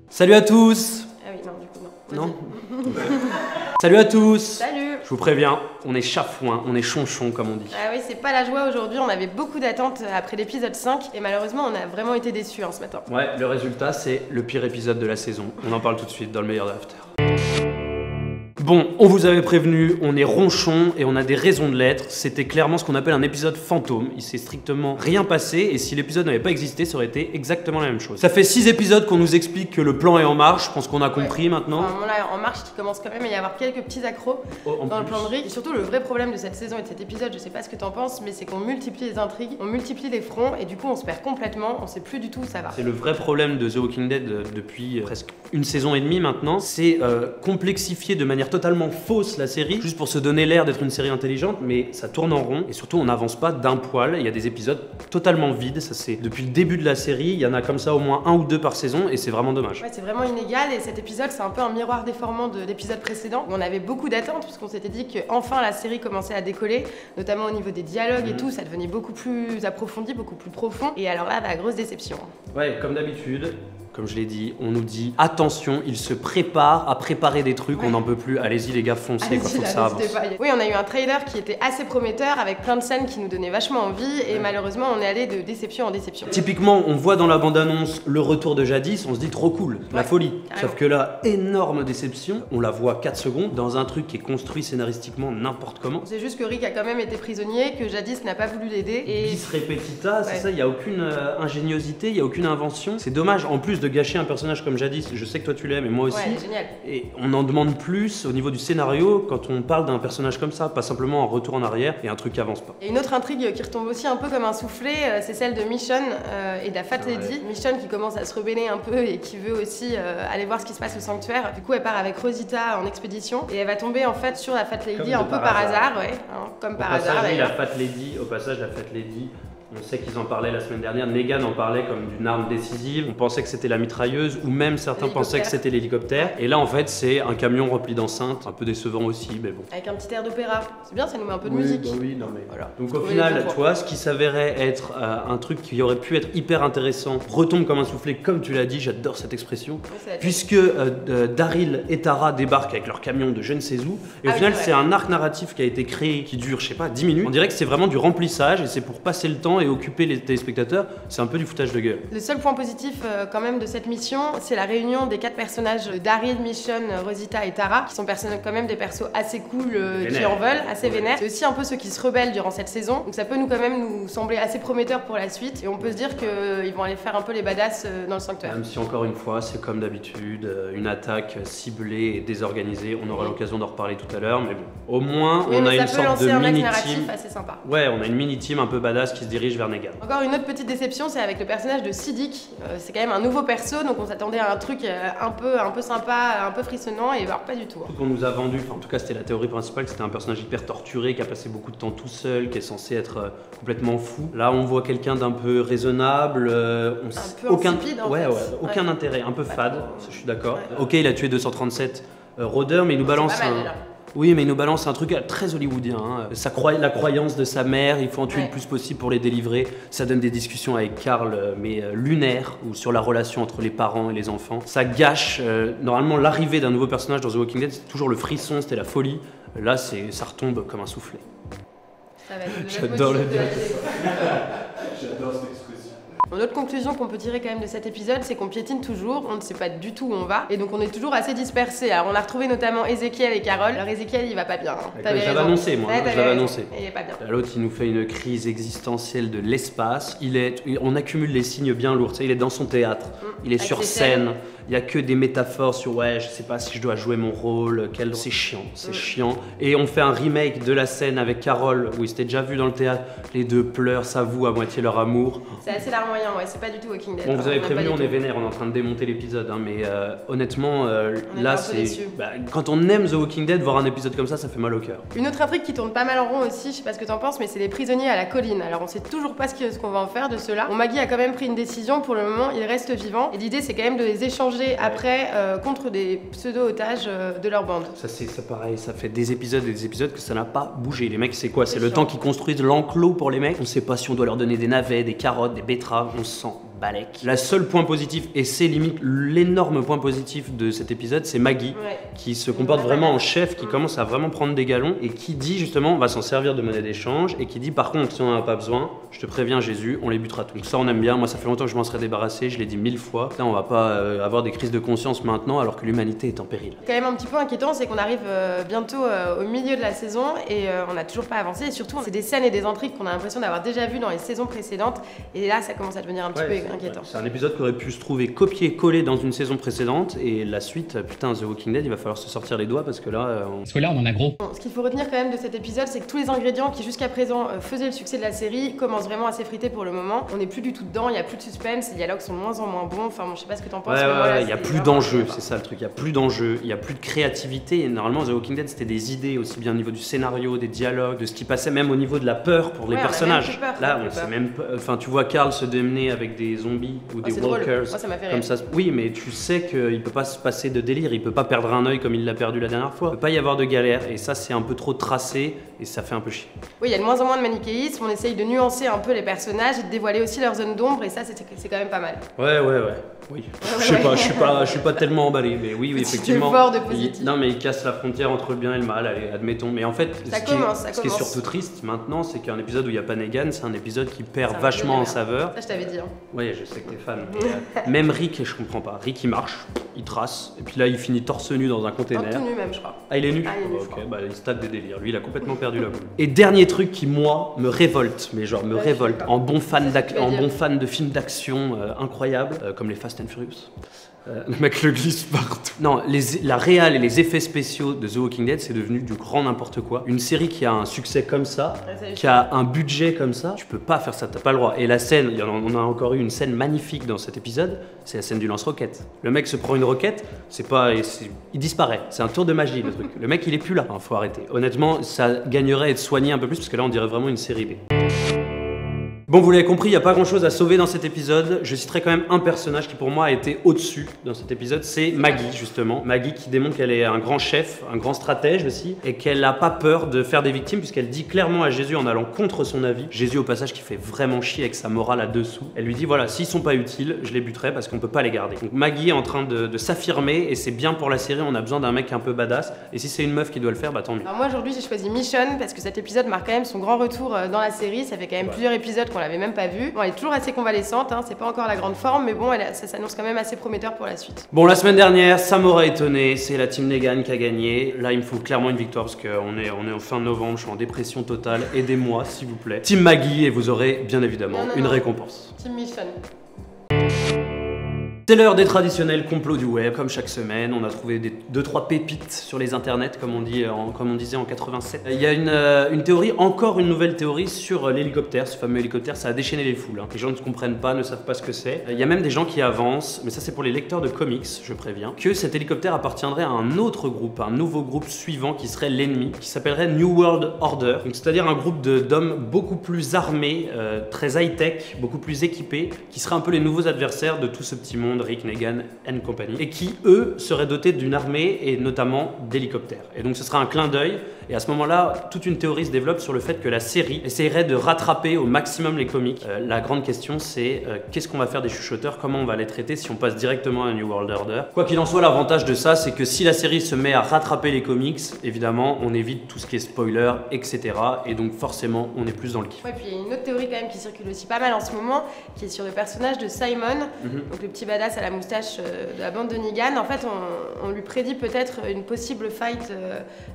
Salut à tous. Ah oui, non, du coup, non. Non. Salut à tous. Salut. Je vous préviens, on est chafouin, on est chonchon comme on dit. Ah oui, c'est pas la joie aujourd'hui, on avait beaucoup d'attentes après l'épisode 5 et malheureusement on a vraiment été déçus ce matin. Ouais, le résultat c'est le pire épisode de la saison. On en parle tout de suite dans le meilleur d'after. Bon, on vous avait prévenu, on est ronchon et on a des raisons de l'être. C'était clairement ce qu'on appelle un épisode fantôme. Il s'est strictement rien passé et si l'épisode n'avait pas existé, ça aurait été exactement la même chose. Ça fait 6 épisodes qu'on nous explique que le plan est en marche. Je pense qu'on a compris maintenant. Enfin, là, en marche, il commence quand même à y avoir quelques petits accros dans le plan de Rick. Et surtout, le vrai problème de cette saison et de cet épisode, je sais pas ce que t'en penses, mais c'est qu'on multiplie les intrigues, on multiplie les fronts et du coup on se perd complètement, on sait plus du tout où ça va. C'est le vrai problème de The Walking Dead depuis presque une saison et demie maintenant. C'est complexifier de manière totalement fausse la série, juste pour se donner l'air d'être une série intelligente, mais ça tourne en rond et surtout on n'avance pas d'un poil. Il y a des épisodes totalement vides, ça c'est depuis le début de la série, il y en a comme ça au moins 1 ou 2 par saison et c'est vraiment dommage. Ouais, c'est vraiment inégal et cet épisode c'est un peu un miroir déformant de l'épisode précédent où on avait beaucoup d'attentes puisqu'on s'était dit que enfin la série commençait à décoller, notamment au niveau des dialogues et tout, ça devenait beaucoup plus approfondi, beaucoup plus profond et alors là, grosse déception. Ouais, comme d'habitude. Comme je l'ai dit, on nous dit attention, il se prépare à préparer des trucs, on n'en peut plus. Allez-y les gars, foncez, quoi, faut que ça avance. Oui, on a eu un trailer qui était assez prometteur avec plein de scènes qui nous donnaient vachement envie et malheureusement on est allé de déception en déception. Typiquement, on voit dans la bande-annonce le retour de Jadis, on se dit trop cool, la folie. Carrément. Sauf que là, énorme déception, on la voit 4 secondes dans un truc qui est construit scénaristiquement n'importe comment. C'est juste que Rick a quand même été prisonnier, que Jadis n'a pas voulu l'aider et... Bis repetita, c'est ça, il n'y a aucune ingéniosité, il n'y a aucune invention. C'est dommage, en plus de gâcher un personnage comme Jadis, je sais que toi tu l'aimes et moi aussi. Ouais, génial. Et on en demande plus au niveau du scénario quand on parle d'un personnage comme ça, pas simplement un retour en arrière et un truc qui avance pas. Et une autre intrigue qui retombe aussi un peu comme un soufflet, c'est celle de Michonne et de la Fat Lady. Michonne qui commence à se rebeller un peu et qui veut aussi aller voir ce qui se passe au sanctuaire. Du coup, elle part avec Rosita en expédition et elle va tomber en fait sur la Fat Lady un peu par hasard, comme par hasard. La Fat Lady, au passage, la Fat Lady. On sait qu'ils en parlaient la semaine dernière, Negan en parlait comme d'une arme décisive, on pensait que c'était la mitrailleuse ou même certains pensaient que c'était l'hélicoptère. Et là en fait c'est un camion rempli d'enceintes, un peu décevant aussi mais bon. Avec un petit air d'opéra, c'est bien, ça nous met un peu de musique. Bah oui, non mais voilà. Donc au final, toi, ce qui s'avérait être un truc qui aurait pu être hyper intéressant retombe comme un soufflet, comme tu l'as dit, j'adore cette expression, puisque Daryl et Tara débarquent avec leur camion de je ne sais où, et au final c'est un arc narratif qui a été créé, qui dure je sais pas 10 minutes, on dirait que c'est vraiment du remplissage et c'est pour passer le temps et occuper les téléspectateurs, c'est un peu du foutage de gueule. Le seul point positif quand même de cette mission, c'est la réunion des 4 personnages de Daryl, Michonne, Rosita et Tara, qui sont quand même des persos assez cool, qui en veulent, assez vénères. C'est aussi un peu ceux qui se rebellent durant cette saison, donc ça peut quand même nous sembler assez prometteur pour la suite, et on peut se dire qu'ils vont aller faire un peu les badass dans le sanctuaire. Même si encore une fois, c'est comme d'habitude, une attaque ciblée et désorganisée, on aura l'occasion d'en reparler tout à l'heure, mais bon, au moins on a une sorte de mini-team assez sympa. Ouais, on a une mini-team un peu badass qui se dirige vers Negan. Encore une autre petite déception, c'est avec le personnage de Siddiq. C'est quand même un nouveau perso, donc on s'attendait à un truc un peu sympa, un peu frissonnant, et bah pas du tout. Tout qu'on nous a vendu, en tout cas c'était la théorie principale, que c'était un personnage hyper torturé, qui a passé beaucoup de temps tout seul, qui est censé être complètement fou. Là on voit quelqu'un d'un peu raisonnable, insipide, aucun intérêt, un peu fade, je suis d'accord. Ok, il a tué 237 rôdeurs, mais il nous balance Oui, mais il nous balance un truc très hollywoodien. La croyance de sa mère, il faut en tuer le plus possible pour les délivrer. Ça donne des discussions avec Carl, mais lunaires, ou sur la relation entre les parents et les enfants. Ça gâche, normalement, l'arrivée d'un nouveau personnage dans The Walking Dead, c'était toujours le frisson, c'était la folie. Là, ça retombe comme un soufflet. J'adore le dialogue. J'adore cette expression. L'autre conclusion qu'on peut tirer quand même de cet épisode, c'est qu'on piétine toujours, on ne sait pas du tout où on va, et donc on est toujours assez dispersé. Alors on a retrouvé notamment Ezekiel et Carol. Alors Ezekiel il va pas bien. J'avais annoncé moi, je l'avais annoncé. Il est pas bien. L'autre il nous fait une crise existentielle de l'espace. On accumule les signes bien lourds. Tu sais, il est dans son théâtre, il est sur scène. Il y a que des métaphores sur ouais, je sais pas si je dois jouer mon rôle, c'est chiant, c'est chiant. Et on fait un remake de la scène avec Carol où ils s'étaient déjà vus dans le théâtre, les deux pleurent, s'avouent à moitié leur amour. C'est assez larmoyant, ouais, c'est pas du tout Walking Dead. Bon, vous avez prévenu, on est vénère, on est en train de démonter l'épisode, mais honnêtement, là c'est. Quand on aime The Walking Dead, voir un épisode comme ça fait mal au cœur. Une autre intrigue qui tourne pas mal en rond aussi, je sais pas ce que t'en penses, mais c'est les prisonniers à la colline. Alors on sait toujours pas ce qu'on va en faire de ceux-là. Bon, Maggie a quand même pris une décision, pour le moment il reste vivant, et l'idée c'est quand même de les échanger après contre des pseudo-otages de leur bande. Ça c'est pareil, ça fait des épisodes et des épisodes que ça n'a pas bougé. Les mecs c'est quoi? C'est le temps qu'ils construisent l'enclos pour les mecs. On sait pas si on doit leur donner des navets, des carottes, des betteraves, on s'en balèque. La seule point positif, et c'est limite l'énorme point positif de cet épisode, c'est Maggie, qui se comporte vraiment en chef, qui commence à vraiment prendre des galons, et qui dit justement, on va s'en servir de monnaie d'échange, et qui dit par contre, si on n'en a pas besoin, je te préviens Jésus, on les butera tous. Donc ça on aime bien, moi ça fait longtemps que je m'en serais débarrassé, je l'ai dit 1000 fois. Là on va pas avoir des crises de conscience maintenant alors que l'humanité est en péril. Quand même un petit peu inquiétant, c'est qu'on arrive bientôt au milieu de la saison et on n'a toujours pas avancé, et surtout c'est des scènes et des intrigues qu'on a l'impression d'avoir déjà vues dans les saisons précédentes, et là ça commence à devenir un petit peu inquiétant. C'est un épisode qui aurait pu se trouver copié-collé dans une saison précédente, et la suite, putain, The Walking Dead, il va falloir se sortir les doigts parce que là Parce que là on en a gros. Bon, ce qu'il faut retenir quand même de cet épisode, c'est que tous les ingrédients qui jusqu'à présent faisaient le succès de la série commencent vraiment à s'effriter pour le moment. On n'est plus du tout dedans, il n'y a plus de suspense, les dialogues sont de moins en moins bons, enfin bon, je sais pas ce que t'en penses. Il n'y a plus d'enjeu, c'est ça le truc, il n'y a plus d'enjeu, il n'y a plus de créativité, et normalement The Walking Dead c'était des idées aussi bien au niveau du scénario, des dialogues, de ce qui passait même au niveau de la peur pour les personnages. Là on sait même pas, enfin tu vois Carl se démener avec des zombies ou des walkers. Moi, ça m'a fait comme ça. Oui, mais tu sais qu'il peut pas se passer de délire, il peut pas perdre un œil comme il l'a perdu la dernière fois. Il peut pas y avoir de galère, et ça c'est un peu trop tracé et ça fait un peu chier. Oui, il y a de moins en moins de manichéisme, on essaye de nuancer un peu les personnages et de dévoiler aussi leur zone d'ombre, et ça c'est quand même pas mal. Ouais. Oui. Je sais pas, je suis pas tellement emballé, mais oui, effectivement. Fort de positif. Non, mais il casse la frontière entre le bien et le mal, allez, admettons. Mais en fait, ce qui est surtout triste maintenant, c'est qu'un épisode où il n'y a pas Negan, c'est un épisode qui perd vachement en saveur. Ça, je t'avais dit. Oui, je sais que t'es fan. Même Rick, je comprends pas. Rick, il marche, il trace, et puis là, il finit torse nu dans un container. Tout nu même, je crois. Ah, il est nu. Ok, bah il se tape des délires. Lui, il a complètement perdu la boule. Et dernier truc qui, moi, me révolte, mais genre me révolte, en bon fan de films d'action incroyables, comme les Fast and Furious. Le mec le glisse partout. Non, la réal et les effets spéciaux de The Walking Dead, c'est devenu du grand n'importe quoi. Une série qui a un succès comme ça, qui a un budget comme ça, tu peux pas faire ça, t'as pas le droit. Et la scène, on a encore eu une scène magnifique dans cet épisode, c'est la scène du lance-roquette. Le mec se prend une roquette, il disparaît, c'est un tour de magie le truc. Le mec il est plus là, faut arrêter. Honnêtement, ça gagnerait à être soigné un peu plus, parce que là on dirait vraiment une série B. Bon, vous l'avez compris, il n'y a pas grand chose à sauver dans cet épisode. Je citerai quand même un personnage qui pour moi a été au-dessus dans cet épisode, c'est Maggie justement. Maggie qui démontre qu'elle est un grand chef, un grand stratège aussi, et qu'elle n'a pas peur de faire des victimes, puisqu'elle dit clairement à Jésus en allant contre son avis, Jésus au passage qui fait vraiment chier avec sa morale à dessous, elle lui dit voilà, s'ils sont pas utiles, je les buterai parce qu'on peut pas les garder. Donc Maggie est en train de s'affirmer, et c'est bien pour la série, on a besoin d'un mec un peu badass, et si c'est une meuf qui doit le faire, bah tant mieux. Alors moi aujourd'hui j'ai choisi Michonne parce que cet épisode marque quand même son grand retour dans la série, ça fait quand même plusieurs épisodes qu'on l'avait même pas vu. Bon, elle est toujours assez convalescente, hein, c'est pas encore la grande forme, mais bon, ça s'annonce quand même assez prometteur pour la suite. Bon, la semaine dernière, ça m'aurait étonné, c'est la team Negan qui a gagné. Là, il me faut clairement une victoire parce qu'on est en fin novembre, je suis en dépression totale. Aidez-moi, s'il vous plaît. Team Maggie, et vous aurez bien évidemment une récompense. Team Michonne. C'est l'heure des traditionnels complots du web. Comme chaque semaine, on a trouvé 2-3 pépites sur les internets, comme on disait en 87. Il y a une théorie, encore une nouvelle théorie sur l'hélicoptère. Ce fameux hélicoptère, ça a déchaîné les foules. Hein. Les gens ne comprennent pas, ne savent pas ce que c'est. Il y a même des gens qui avancent, mais ça c'est pour les lecteurs de comics, je préviens, que cet hélicoptère appartiendrait à un autre groupe, un nouveau groupe suivant qui serait l'ennemi, qui s'appellerait New World Order. Donc c'est-à-dire un groupe d'hommes beaucoup plus armés, très high-tech, beaucoup plus équipés, qui seraient un peu les nouveaux adversaires de tout ce petit monde, Rick, Negan and compagnie, et qui, eux, seraient dotés d'une armée et notamment d'hélicoptères. Et donc ce sera un clin d'œil, et à ce moment-là, toute une théorie se développe sur le fait que la série essayerait de rattraper au maximum les comics. La grande question, c'est qu'est-ce qu'on va faire des chuchoteurs, comment on va les traiter si on passe directement à New World Order. Quoi qu'il en soit, l'avantage de ça, c'est que si la série se met à rattraper les comics, évidemment, on évite tout ce qui est spoiler, etc. Et donc forcément, on est plus dans le kiff. Ouais, puis il y a une autre théorie quand même qui circule aussi pas mal en ce moment, qui est sur le personnage de Simon, donc le petit badass à la moustache de la bande de Negan. En fait, on lui prédit peut-être une possible fight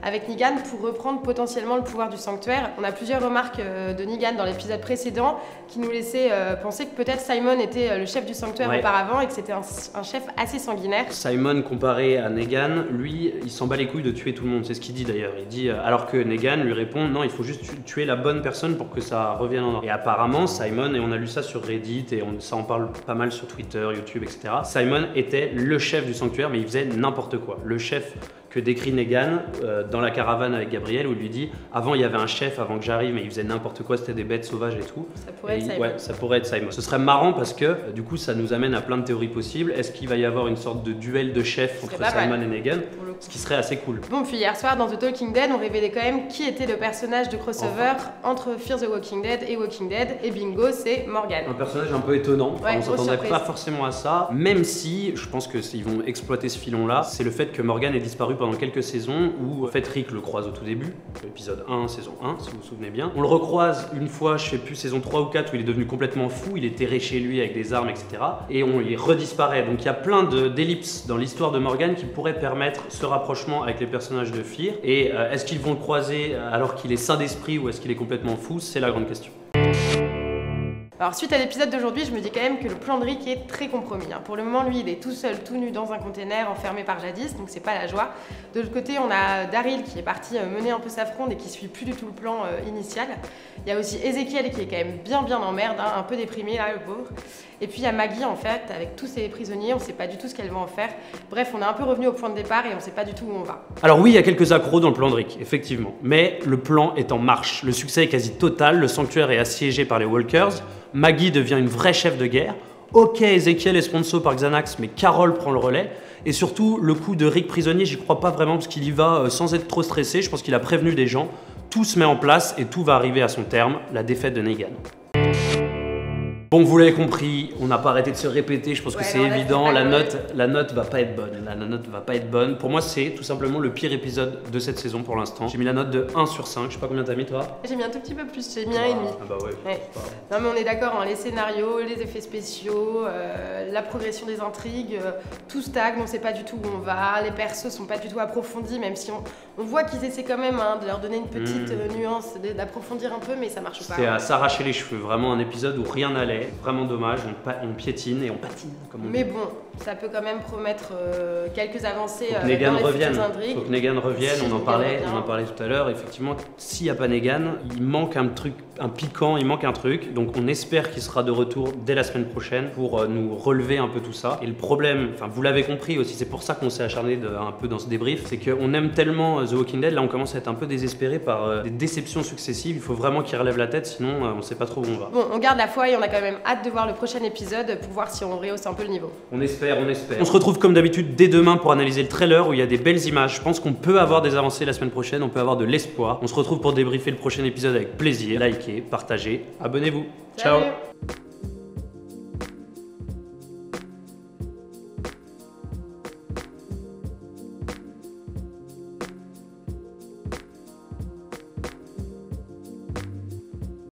avec Negan pour reprendre potentiellement le pouvoir du sanctuaire. On a plusieurs remarques de Negan dans l'épisode précédent qui nous laissaient penser que peut-être Simon était le chef du sanctuaire auparavant et que c'était un chef assez sanguinaire. Simon, comparé à Negan, lui, il s'en bat les couilles de tuer tout le monde. C'est ce qu'il dit d'ailleurs. Il dit, alors que Negan lui répond, non, il faut juste tuer la bonne personne pour que ça revienne en ordre. Et apparemment, Simon, et on a lu ça sur Reddit, et ça en parle pas mal sur Twitter, YouTube, etc. Simon était le chef du sanctuaire, mais il faisait n'importe quoi. Le chef que décrit Negan dans la caravane avec Gabriel, où il lui dit avant il y avait un chef avant que j'arrive mais il faisait n'importe quoi, c'était des bêtes sauvages et tout. Ça pourrait être Simon. Ouais, ça pourrait être Simon. Ce serait marrant parce que du coup ça nous amène à plein de théories possibles. Est-ce qu'il va y avoir une sorte de duel de chefs entre Simon et Negan, ce qui serait assez cool. Bon, puis hier soir dans The Talking Dead, on révélait quand même qui était le personnage de crossover entre Fear the Walking Dead et Walking Dead, et bingo, c'est Morgan. Un personnage un peu étonnant, ouais, on s'attendait pas forcément à ça, même si je pense qu'ils vont exploiter ce filon-là, c'est le fait que Morgan ait disparu pendant quelques saisons, où en fait Rick le croise au tout début, épisode 1, saison 1, si vous vous souvenez bien. On le recroise une fois, je sais plus, saison 3 ou 4, où il est devenu complètement fou, il est terré chez lui avec des armes, etc. Et on y redisparaît. Donc il y a plein d'ellipses dans l'histoire de Morgan qui pourraient permettre ce rapprochement avec les personnages de Fear. Et est-ce qu'ils vont le croiser alors qu'il est sain d'esprit ou est-ce qu'il est complètement fou? C'est la grande question. Alors suite à l'épisode d'aujourd'hui, je me dis quand même que le plan de Rick est très compromis. Pour le moment, lui, il est tout seul, tout nu dans un container, enfermé par Jadis, donc c'est pas la joie. De l'autre côté, on a Daryl qui est parti mener un peu sa fronde et qui suit plus du tout le plan initial. Il y a aussi Ezekiel qui est quand même bien en merde, un peu déprimé là, le pauvre. Et puis il y a Maggie en fait, avec tous ses prisonniers, on sait pas du tout ce qu'elle va en faire. Bref, on est un peu revenu au point de départ et on sait pas du tout où on va. Alors oui, il y a quelques accros dans le plan de Rick, effectivement. Mais le plan est en marche. Le succès est quasi total, le sanctuaire est assiégé par les Walkers. Maggie devient une vraie chef de guerre. Ok, Ezekiel est sponsor par Xanax, mais Carol prend le relais. Et surtout, le coup de Rick prisonnier, j'y crois pas vraiment parce qu'il y va sans être trop stressé. Je pense qu'il a prévenu des gens. Tout se met en place et tout va arriver à son terme, la défaite de Negan. Bon, vous l'avez compris, on n'a pas arrêté de se répéter, je pense que c'est évident, la note va pas être bonne. La note va pas être bonne. Pour moi, c'est tout simplement le pire épisode de cette saison pour l'instant. J'ai mis la note de 1 sur 5, je sais pas combien t'as mis toi. J'ai mis un tout petit peu plus, j'ai mis 1,5. Ah bah ouais. Non mais on est d'accord, les scénarios, les effets spéciaux, la progression des intrigues, tout stagne, on sait pas du tout où on va, les persos sont pas du tout approfondis, même si on voit qu'ils essaient quand même de leur donner une petite nuance, d'approfondir un peu, mais ça marche pas. C'était à s'arracher les cheveux, vraiment un épisode où rien n'allait. Vraiment dommage, on piétine et on patine comme on dit. Mais bon, ça peut quand même promettre quelques avancées dans les futures intrigues. Faut que Negan revienne, on en parlait tout à l'heure. Effectivement, s'il n'y a pas Negan, il manque un truc, un piquant, il manque un truc. Donc on espère qu'il sera de retour dès la semaine prochaine pour nous relever un peu tout ça. Et le problème, enfin vous l'avez compris aussi, c'est pour ça qu'on s'est acharné un peu dans ce débrief, c'est qu'on aime tellement The Walking Dead, là on commence à être un peu désespéré par des déceptions successives. Il faut vraiment qu'il relève la tête, sinon on sait pas trop où on va. Bon, on garde la foi et on a quand même hâte de voir le prochain épisode pour voir si on rehausse un peu le niveau. On espère. On se retrouve comme d'habitude dès demain pour analyser le trailer où il y a des belles images. Je pense qu'on peut avoir des avancées la semaine prochaine, on peut avoir de l'espoir. On se retrouve pour débriefer le prochain épisode avec plaisir. Likez, partagez, abonnez-vous. Ciao. Ciao.